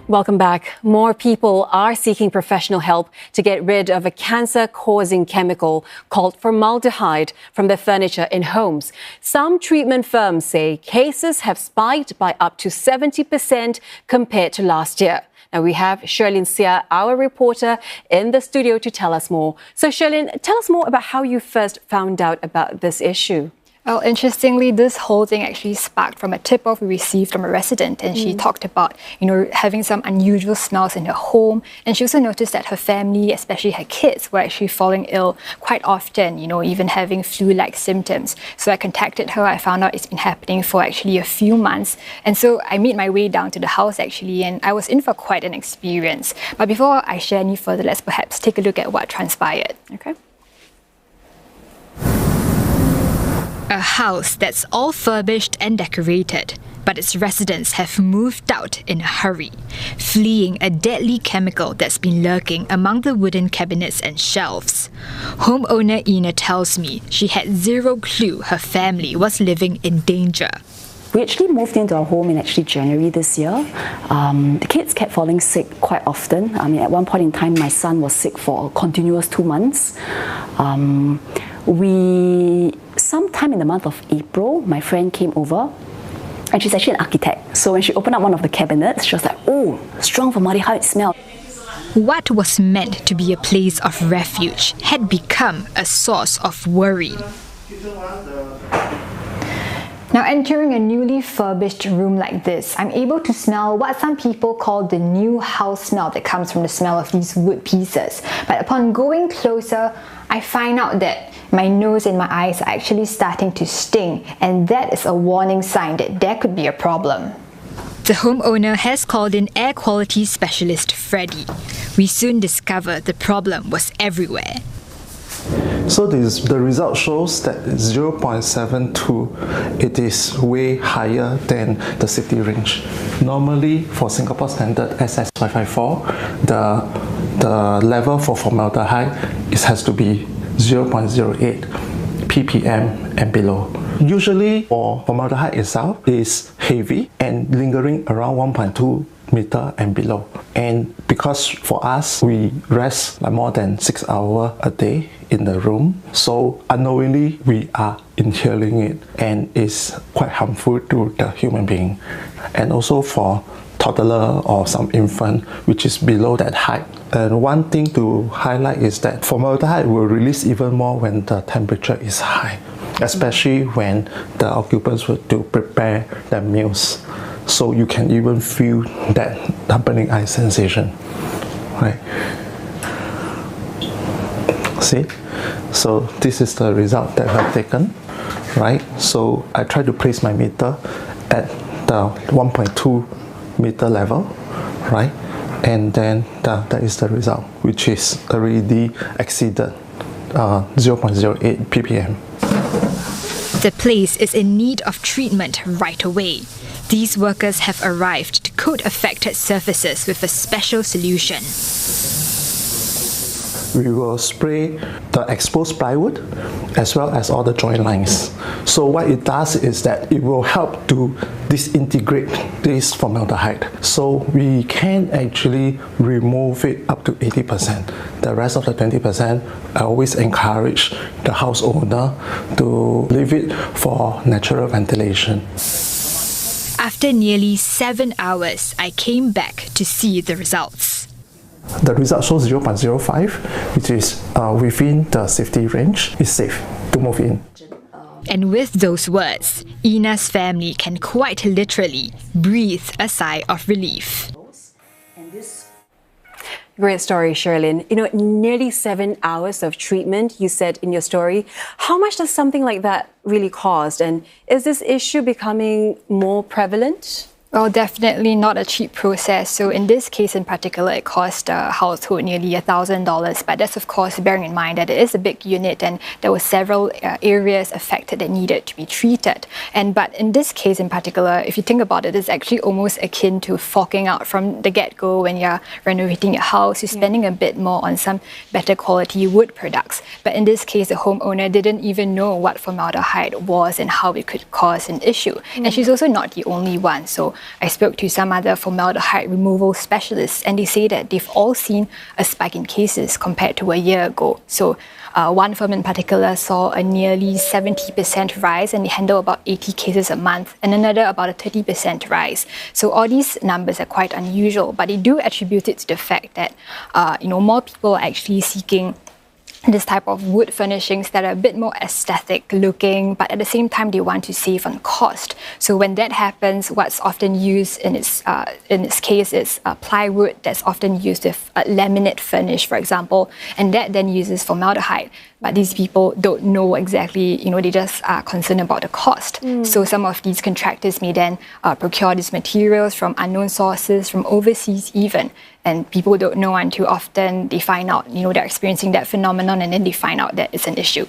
Welcome back. More people are seeking professional help to get rid of a cancer-causing chemical called formaldehyde from their furniture in homes. Some treatment firms say cases have spiked by up to 70% compared to last year. Now, we have Sherlyn Seah, our reporter, in the studio to tell us more. So, Sherlyn, tell us more about how you first found out about this issue. Well, interestingly, this whole thing actually sparked from a tip-off we received from a resident, and she talked about, having some unusual smells in her home, and she also noticed that her family, especially her kids, were actually falling ill quite often, even having flu-like symptoms. So I contacted her. I found out it's been happening for actually a few months, and so I made my way down to the house actually, and I was in for quite an experience. But before I share any further, let's perhaps take a look at what transpired. Okay. A house that's all furbished and decorated, but its residents have moved out in a hurry, fleeing a deadly chemical that's been lurking among the wooden cabinets and shelves. Homeowner Ina tells me she had zero clue her family was living in danger. We actually moved into our home in January this year. The kids kept falling sick quite often. At one point in time, my son was sick for a continuous 2 months. Sometime in the month of April, my friend came over, and she's actually an architect. So when she opened up one of the cabinets, she was like, "Oh, strong formaldehyde smell." What was meant to be a place of refuge had become a source of worry. Now, entering a newly furbished room like this, I'm able to smell what some people call the new house smell that comes from the smell of these wood pieces. But upon going closer, I find out that my nose and my eyes are actually starting to sting, and that is a warning sign that there could be a problem. The homeowner has called in air quality specialist Freddie. We soon discovered the problem was everywhere. So the result shows that 0.72, it is way higher than the safety range. Normally, for Singapore standard SS554, the level for formaldehyde has to be 0.08 ppm and below. Usually, for formaldehyde itself is heavy and lingering around 1.2 meter and below. And because for us, we rest more than 6 hours a day in the room, so unknowingly we are inhaling it, and it's quite harmful to the human being. And also for toddler or some infant which is below that height. And one thing to highlight is that formaldehyde will release even more when the temperature is high, especially when the occupants were to prepare their meals. So you can even feel that burning eye sensation, right? See? So this is the result that I've taken, right? So I try to place my meter at the 1.2 meter level, right? And then that is the result, which is already exceeded 0.08 ppm. The place is in need of treatment right away. These workers have arrived to coat affected surfaces with a special solution. We will spray the exposed plywood as well as all the joint lines. So what it does is that it will help to disintegrate this formaldehyde. So we can actually remove it up to 80%. The rest of the 20%, I always encourage the house owner to leave it for natural ventilation. After nearly 7 hours, I came back to see the results. The result shows 0.05, which is within the safety range. It's safe to move in. And with those words, Ina's family can quite literally breathe a sigh of relief. Great story, Sherlyn. Nearly 7 hours of treatment, you said in your story. How much does something like that really cost? And is this issue becoming more prevalent? Well, definitely not a cheap process. So in this case in particular, it cost the household nearly $1,000. But that's of course bearing in mind that it is a big unit and there were several areas affected that needed to be treated. But in this case in particular, if you think about it, it's actually almost akin to forking out from the get-go when you're renovating your house. You're spending a bit more on some better quality wood products. But in this case, the homeowner didn't even know what formaldehyde was and how it could cause an issue. And she's also not the only one. So I spoke to some other formaldehyde removal specialists, and they say that they've all seen a spike in cases compared to a year ago. So one firm in particular saw a nearly 70% rise, and they handle about 80 cases a month, and another about a 30% rise. So all these numbers are quite unusual, but they do attribute it to the fact that more people are actually seeking this type of wood furnishings that are a bit more aesthetic looking, but at the same time they want to save on cost. So when that happens, what's often used in its case is plywood that's often used with laminate furnish, for example, and that then uses formaldehyde. But these people don't know exactly, they just are concerned about the cost. So some of these contractors may then procure these materials from unknown sources, from overseas even. And people don't know until often they find out, they're experiencing that phenomenon, and then they find out that it's an issue.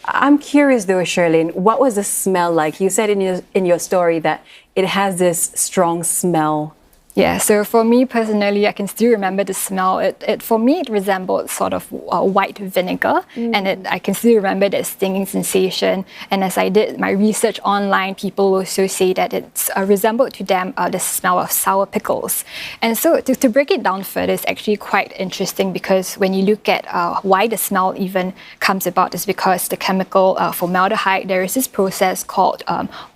I'm curious though, Sherlyn, what was the smell like? You said in your story that it has this strong smell. Yeah, so for me personally, I can still remember the smell. For me, it resembled sort of white vinegar, and I can still remember that stinging sensation. And as I did my research online, people also say that it resembled to them the smell of sour pickles. And so to break it down further, it's actually quite interesting, because when you look at why the smell even comes about, is because the chemical formaldehyde, there is this process called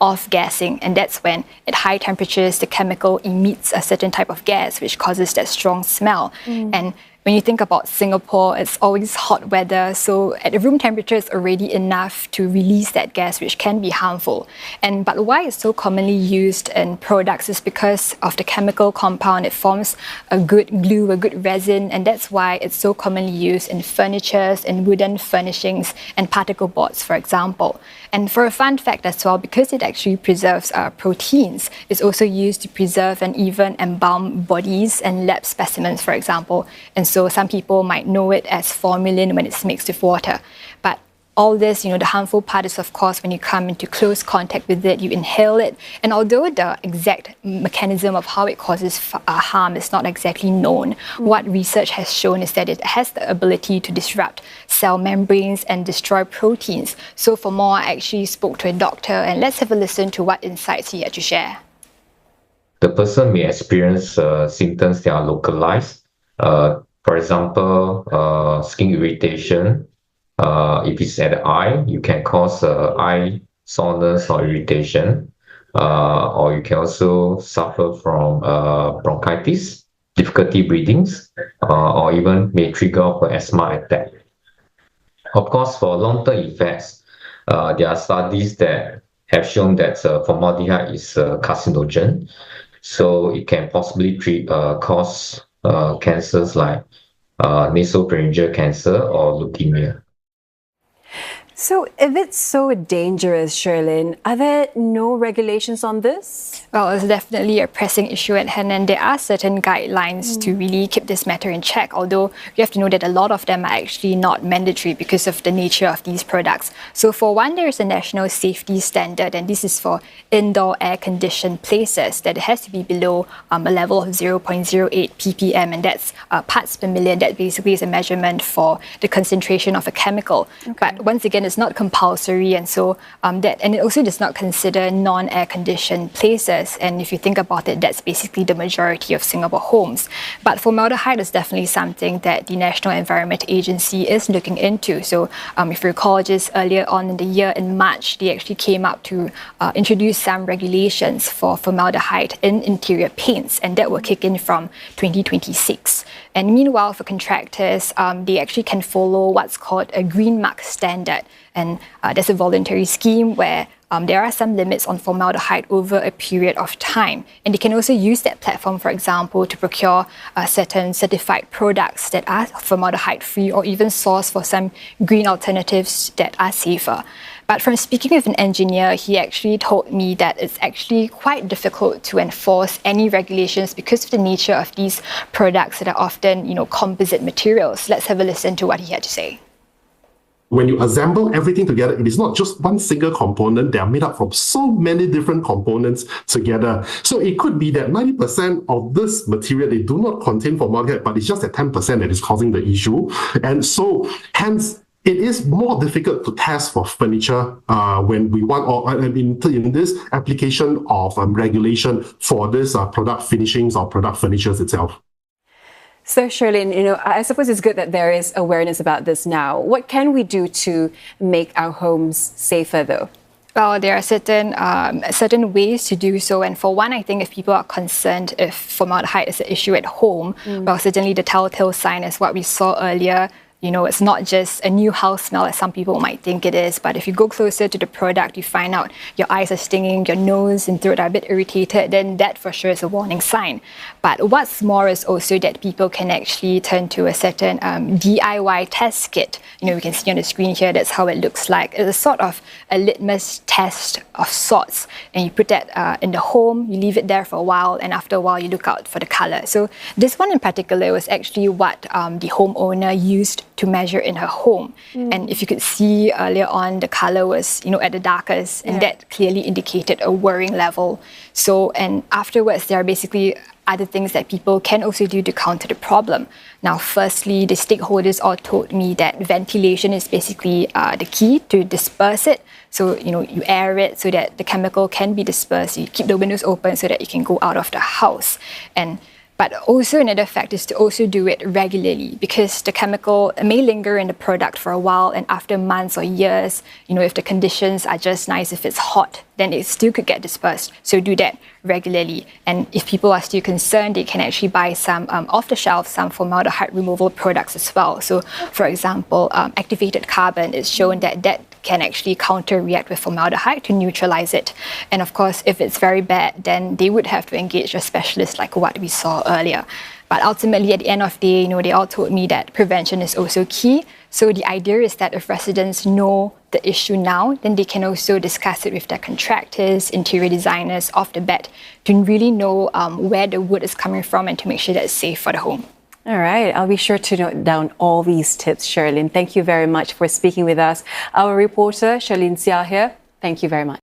off-gassing, and that's when at high temperatures the chemical emits a certain type of gas which causes that strong smell. And when you think about Singapore, it's always hot weather, so at room temperature it's already enough to release that gas, which can be harmful. But why it's so commonly used in products is because of the chemical compound. It forms a good glue, a good resin, and that's why it's so commonly used in furniture, in wooden furnishings, and particle boards, for example. And for a fun fact as well, because it actually preserves proteins, it's also used to preserve and even embalm bodies and lab specimens, for example. And so some people might know it as formalin when it's mixed with water. But all this, the harmful part is, of course, when you come into close contact with it, you inhale it. And although the exact mechanism of how it causes harm is not exactly known, what research has shown is that it has the ability to disrupt cell membranes and destroy proteins. So for more, I actually spoke to a doctor, and let's have a listen to what insights he had to share. The person may experience symptoms that are localized. For example, skin irritation. If it's at the eye, you can cause eye soreness or irritation. Or you can also suffer from bronchitis, difficulty breathing, or even may trigger off an asthma attack. Of course, for long-term effects, there are studies that have shown that formaldehyde is carcinogen. So it can possibly cause cancers like nasopharyngeal cancer or leukemia. So if it's so dangerous, Sherlyn, are there no regulations on this? Well, it's definitely a pressing issue at hand, and there are certain guidelines to really keep this matter in check, although you have to know that a lot of them are actually not mandatory because of the nature of these products. So for one, there's a national safety standard, and this is for indoor air-conditioned places, that it has to be below a level of 0.08 ppm, and that's parts per million. That basically is a measurement for the concentration of a chemical. Okay. But once again, it's not compulsory, and so and it also does not consider non-air conditioned places. And if you think about it, that's basically the majority of Singapore homes. But formaldehyde is definitely something that the National Environment Agency is looking into. So if you recall, just earlier on in the year, in March, they actually came up to introduce some regulations for formaldehyde in interior paints, and that will kick in from 2026. And meanwhile, for contractors, they actually can follow what's called a green mark standard. And there's a voluntary scheme where there are some limits on formaldehyde over a period of time. And they can also use that platform, for example, to procure certain certified products that are formaldehyde-free, or even source for some green alternatives that are safer. But from speaking with an engineer, he actually told me that it's actually quite difficult to enforce any regulations because of the nature of these products that are often, composite materials. Let's have a listen to what he had to say. When you assemble everything together, it is not just one single component. They are made up from so many different components together. So it could be that 90% of this material, they do not contain formaldehyde, but it's just that 10% that is causing the issue. And so hence, it is more difficult to test for furniture when we want, or in this application of regulation for this product finishings or product furnitures itself. So, Sherlyn, I suppose it's good that there is awareness about this now. What can we do to make our homes safer, though? Well, there are certain ways to do so. And for one, I think if people are concerned if formaldehyde is an issue at home, well, certainly the telltale sign is what we saw earlier. It's not just a new house smell as some people might think it is, but if you go closer to the product, you find out your eyes are stinging, your nose and throat are a bit irritated, then that for sure is a warning sign. But what's more is also that people can actually turn to a certain DIY test kit. We can see on the screen here, that's how it looks like. It's a sort of a litmus test of sorts. And you put that in the home, you leave it there for a while, and after a while you look out for the color. So this one in particular was actually what the homeowner used to measure in her home. And if you could see earlier on, the color was, at the darkest, and that clearly indicated a worrying level. So, and afterwards, there are basically other things that people can also do to counter the problem. Now, firstly, the stakeholders all told me that ventilation is basically the key to disperse it. So, you air it so that the chemical can be dispersed. You keep the windows open so that it can go out of the house. But also another fact is to also do it regularly, because the chemical may linger in the product for a while, and after months or years, if the conditions are just nice, if it's hot, then it still could get dispersed. So do that regularly. And if people are still concerned, they can actually buy some off the shelf, some formaldehyde removal products as well. So for example, activated carbon is shown that can actually counter-react with formaldehyde to neutralize it. And of course, if it's very bad, then they would have to engage a specialist like what we saw earlier. But ultimately, at the end of the day, they all told me that prevention is also key. So the idea is that if residents know the issue now, then they can also discuss it with their contractors, interior designers off the bat to really know where the wood is coming from and to make sure that it's safe for the home. All right, I'll be sure to note down all these tips, Sherlyn. Thank you very much for speaking with us. Our reporter, Sherlyn Seah here. Thank you very much.